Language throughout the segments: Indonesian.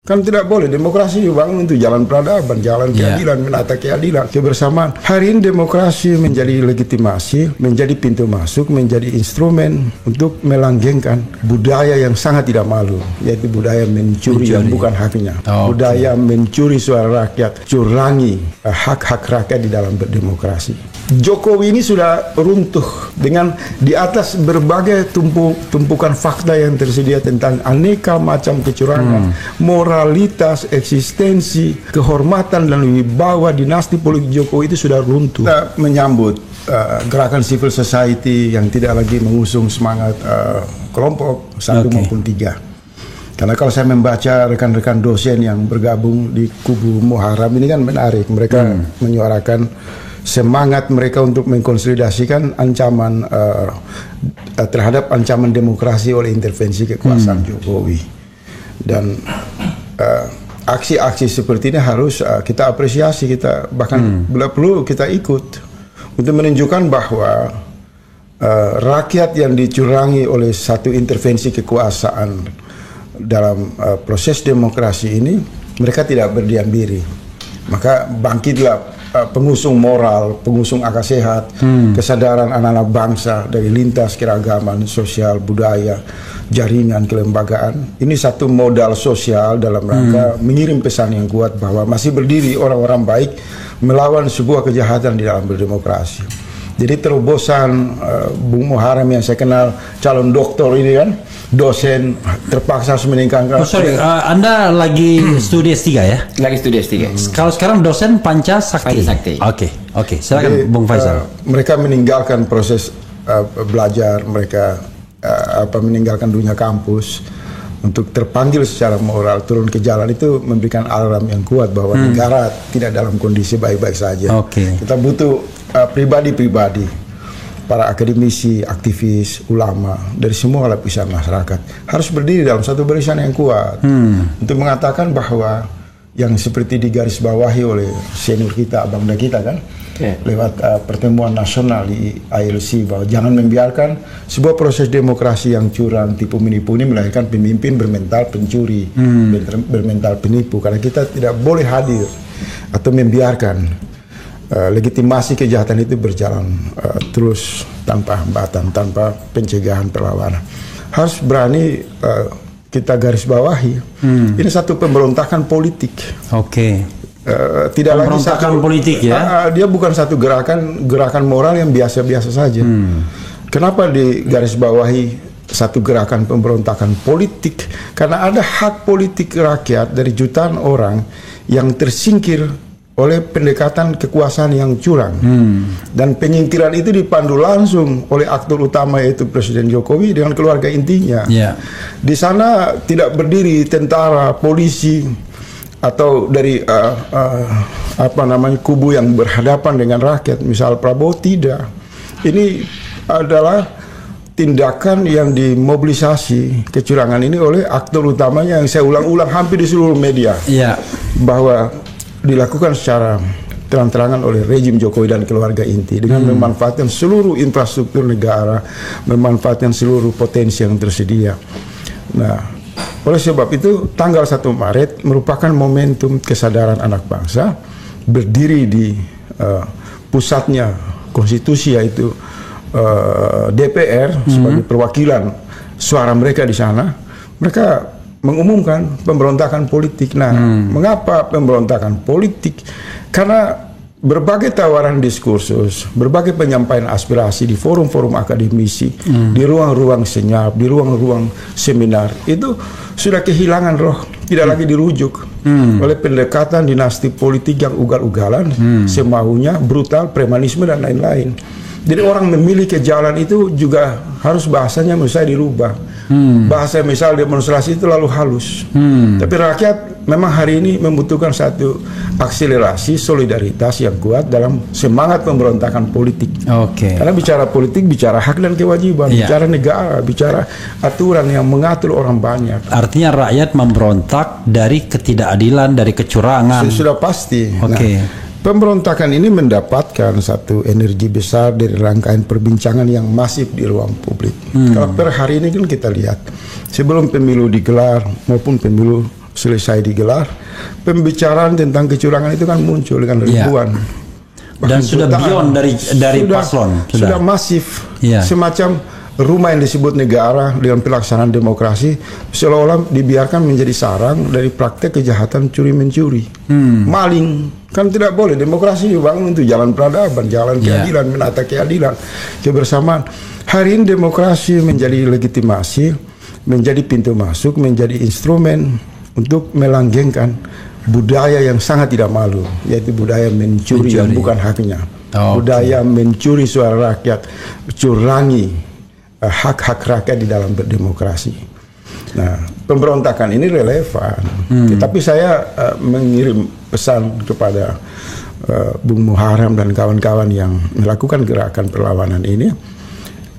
Kan tidak boleh, demokrasi dibangun untuk jalan peradaban, jalan keadilan, menata keadilan, kebersamaan. Hari ini demokrasi menjadi legitimasi, menjadi pintu masuk, menjadi instrumen untuk melanggengkan budaya yang sangat tidak malu, yaitu budaya mencuri yang bukan haknya. Budaya mencuri suara rakyat, curangi hak-hak rakyat di dalam berdemokrasi. Jokowi ini sudah runtuh dengan di atas berbagai tumpukan fakta yang tersedia tentang aneka macam kecurangan, moralitas, eksistensi, kehormatan dan wibawa dinasti politik Jokowi itu sudah runtuh. Kita menyambut gerakan civil society yang tidak lagi mengusung semangat kelompok satu maupun tiga. Karena kalau saya membaca rekan-rekan dosen yang bergabung di kubu Muharram ini kan menarik, mereka menyuarakan semangat mereka untuk mengkonsolidasikan ancaman terhadap ancaman demokrasi oleh intervensi kekuasaan Jokowi. Dan aksi-aksi seperti ini harus kita apresiasi, kita bahkan bila perlu kita ikut untuk menunjukkan bahwa rakyat yang dicurangi oleh satu intervensi kekuasaan dalam proses demokrasi ini, mereka tidak berdiam diri. Maka bangkitlah pengusung moral, pengusung akal sehat, kesadaran anak-anak bangsa dari lintas keragaman sosial, budaya, jaringan kelembagaan. Ini satu modal sosial dalam rangka mengirim pesan yang kuat bahwa masih berdiri orang-orang baik melawan sebuah kejahatan di dalam berdemokrasi. Jadi terobosan Bung Muharram yang saya kenal calon doktor ini kan, dosen terpaksa harus meninggalkan. Anda lagi studi S3 ya? Lagi studi S3. Kalau sekarang dosen Pancasakti. Oke. Silakan. Jadi, Bung Faisal. Mereka meninggalkan proses belajar, mereka meninggalkan dunia kampus untuk terpanggil secara moral turun ke jalan, itu memberikan alarm yang kuat bahwa negara tidak dalam kondisi baik-baik saja. Kita butuh pribadi-pribadi, para akademisi, aktivis, ulama dari semua lapisan masyarakat harus berdiri dalam satu barisan yang kuat untuk mengatakan bahwa yang seperti digarisbawahi oleh senior kita, abangda kita kan, lewat pertemuan nasional di ILC, bahwa jangan membiarkan sebuah proses demokrasi yang curang, tipu menipu ini melahirkan pemimpin bermental pencuri, bermental penipu. Karena kita tidak boleh hadir atau membiarkan legitimasi kejahatan itu berjalan terus tanpa hambatan, tanpa pencegahan perlawanan. Harus berani kita garis bawahi. Ini satu pemberontakan politik. Tidak lagi satu politik ya. Dia bukan satu gerakan moral yang biasa-biasa saja. Kenapa digaris bawahi satu gerakan pemberontakan politik? Karena ada hak politik rakyat dari jutaan orang yang tersingkir oleh pendekatan kekuasaan yang curang. Dan penyingkiran itu dipandu langsung oleh aktor utama, yaitu Presiden Jokowi dengan keluarga intinya. Di sana tidak berdiri tentara, polisi, atau dari kubu yang berhadapan dengan rakyat, misal Prabowo, tidak. Ini adalah tindakan yang dimobilisasi kecurangan ini oleh aktor utamanya yang saya ulang-ulang hampir di seluruh media, bahwa dilakukan secara terang-terangan oleh rejim Jokowi dan keluarga inti dengan memanfaatkan seluruh infrastruktur negara, memanfaatkan seluruh potensi yang tersedia. Nah, oleh sebab itu tanggal 1 Maret merupakan momentum kesadaran anak bangsa berdiri di pusatnya konstitusi, yaitu DPR sebagai perwakilan suara mereka di sana. Mereka mengumumkan pemberontakan politik. Nah, mengapa pemberontakan politik? Karena berbagai tawaran diskursus, berbagai penyampaian aspirasi di forum-forum akademisi, di ruang-ruang senyap, di ruang-ruang seminar, itu sudah kehilangan roh, tidak lagi dirujuk oleh pendekatan dinasti politik yang ugal-ugalan, semaunya, brutal, premanisme dan lain-lain. Jadi orang memilih ke jalan itu juga harus bahasanya menurut saya dirubah. Bahasa misal demonstrasi itu lalu halus. Tapi rakyat memang hari ini membutuhkan satu akselerasi solidaritas yang kuat dalam semangat pemberontakan politik. Karena bicara politik, bicara hak dan kewajiban, bicara negara, bicara aturan yang mengatur orang banyak. Artinya rakyat memberontak dari ketidakadilan, dari kecurangan. Sudah pasti. Pemberontakan ini mendapatkan satu energi besar dari rangkaian perbincangan yang masif di ruang publik. Kalau per hari ini kan kita lihat, sebelum pemilu digelar maupun pemilu selesai digelar, pembicaraan tentang kecurangan itu kan muncul dengan ribuan. Dan sudah beyond dari paslon. Sudah masif. Ya. Semacam rumah yang disebut negara dengan pelaksanaan demokrasi seolah-olah dibiarkan menjadi sarang dari praktek kejahatan curi-mencuri, maling. Kan tidak boleh. Demokrasi dibangun untuk jalan peradaban, jalan keadilan, menata keadilan, kebersamaan. Hari ini demokrasi menjadi legitimasi, menjadi pintu masuk, menjadi instrumen untuk melanggengkan budaya yang sangat tidak malu, yaitu budaya mencuri yang bukan haknya. Budaya mencuri suara rakyat, curangi hak-hak rakyat di dalam berdemokrasi. Nah, pemberontakan ini relevan. Tapi saya mengirim pesan kepada Bung Muharrem dan kawan-kawan yang melakukan gerakan perlawanan ini,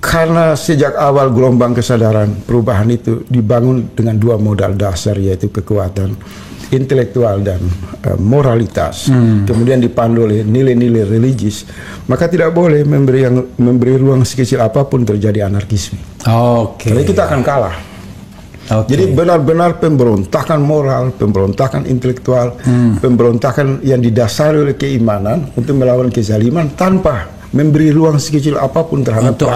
karena sejak awal gelombang kesadaran perubahan itu dibangun dengan dua modal dasar, yaitu kekuatan intelektual dan moralitas, kemudian dipandu oleh nilai-nilai religius, maka tidak boleh memberi ruang sekecil apapun terjadi anarkisme. Jadi kita akan kalah. Jadi benar-benar pemberontakan moral, pemberontakan intelektual, pemberontakan yang didasari oleh keimanan untuk melawan kezaliman tanpa memberi ruang sekecil apapun terhadap untuk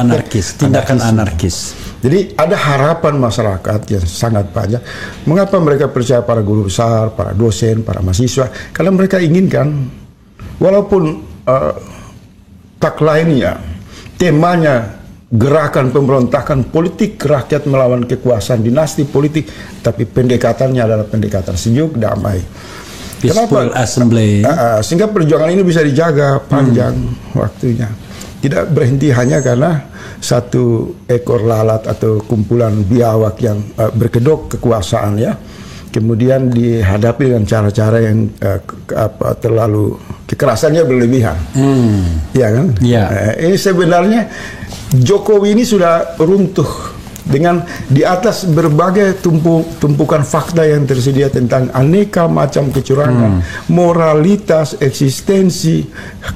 tindakan anarkis. Jadi ada harapan masyarakat yang sangat banyak. Mengapa mereka percaya para guru besar, para dosen, para mahasiswa? Karena mereka inginkan, walaupun tagline-nya, temanya gerakan pemberontakan politik rakyat melawan kekuasaan dinasti politik, tapi pendekatannya adalah pendekatan sejuk, damai. Peaceful assembly. Sehingga perjuangan ini bisa dijaga panjang waktunya. Tidak berhenti hanya karena satu ekor lalat atau kumpulan biawak yang berkedok kekuasaan, ya. Kemudian dihadapi dengan cara-cara yang terlalu kekerasannya berlebihan. Ya kan? Ini sebenarnya Jokowi ini sudah runtuh dengan di atas berbagai tumpukan fakta yang tersedia tentang aneka macam kecurangan, moralitas, eksistensi,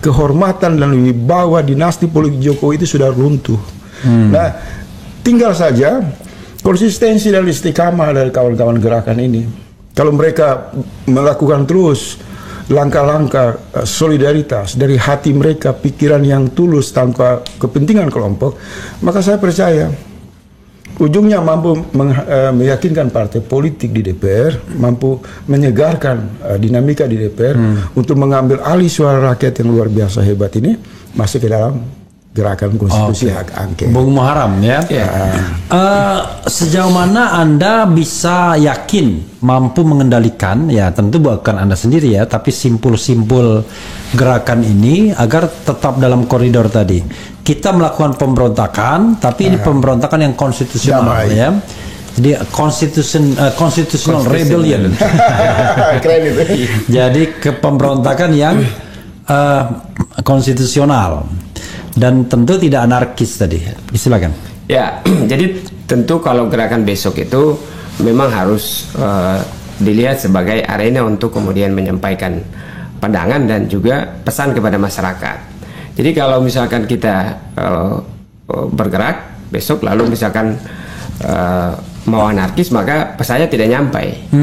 kehormatan dan wibawa dinasti politik Jokowi itu sudah runtuh. Nah, tinggal saja konsistensi dan istiqamah dari kawan-kawan gerakan ini. Kalau mereka melakukan terus langkah-langkah solidaritas dari hati mereka, pikiran yang tulus tanpa kepentingan kelompok, maka saya percaya ujungnya mampu meyakinkan partai politik di DPR, mampu menyegarkan dinamika di DPR untuk mengambil alih suara rakyat yang luar biasa hebat ini masuk ke dalam gerakan konstitusi hak angket. Bung Muharrem, ya. Sejauh mana Anda bisa yakin mampu mengendalikan, ya tentu bukan Anda sendiri ya, tapi simpul-simpul gerakan ini agar tetap dalam koridor tadi. Kita melakukan pemberontakan, tapi ini pemberontakan yang konstitusional, ya. Jadi constitutional rebellion. Keren itu. Jadi pemberontakan yang konstitusional dan tentu tidak anarkis tadi. Silakan. Ya, jadi tentu kalau gerakan besok itu memang harus dilihat sebagai arena untuk kemudian menyampaikan pandangan dan juga pesan kepada masyarakat. Jadi kalau misalkan kita bergerak besok lalu misalkan mau anarkis, maka pesannya tidak nyampai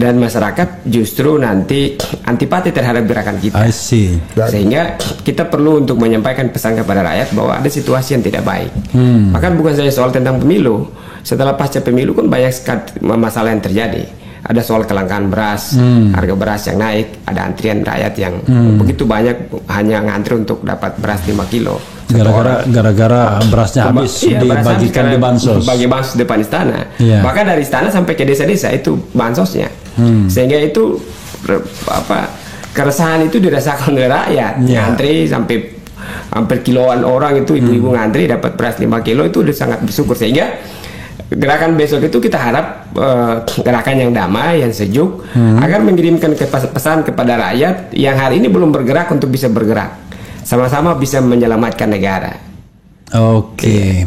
dan masyarakat justru nanti antipati terhadap gerakan kita. Sehingga kita perlu untuk menyampaikan pesan kepada rakyat bahwa ada situasi yang tidak baik. Bahkan bukan saja soal tentang pemilu, setelah pasca pemilu kan banyak sekali masalah yang terjadi. Ada soal kelangkaan beras, harga beras yang naik, ada antrian rakyat yang begitu banyak hanya ngantri untuk dapat beras 5 kilo. Gara-gara berasnya habis, dibagikan di bansos. Bagi bansos depan istana. Bahkan dari istana sampai ke desa-desa itu bansosnya. Sehingga itu keresahan itu dirasakan oleh rakyat. Ngantri sampai hampir kiloan orang itu, ibu-ibu ngantri dapat beras 5 kilo itu udah sangat bersyukur. Sehingga gerakan besok itu kita harap gerakan yang damai, yang sejuk, agar mengirimkan pesan kepada rakyat yang hari ini belum bergerak untuk bisa bergerak, sama-sama bisa menyelamatkan negara. Oke.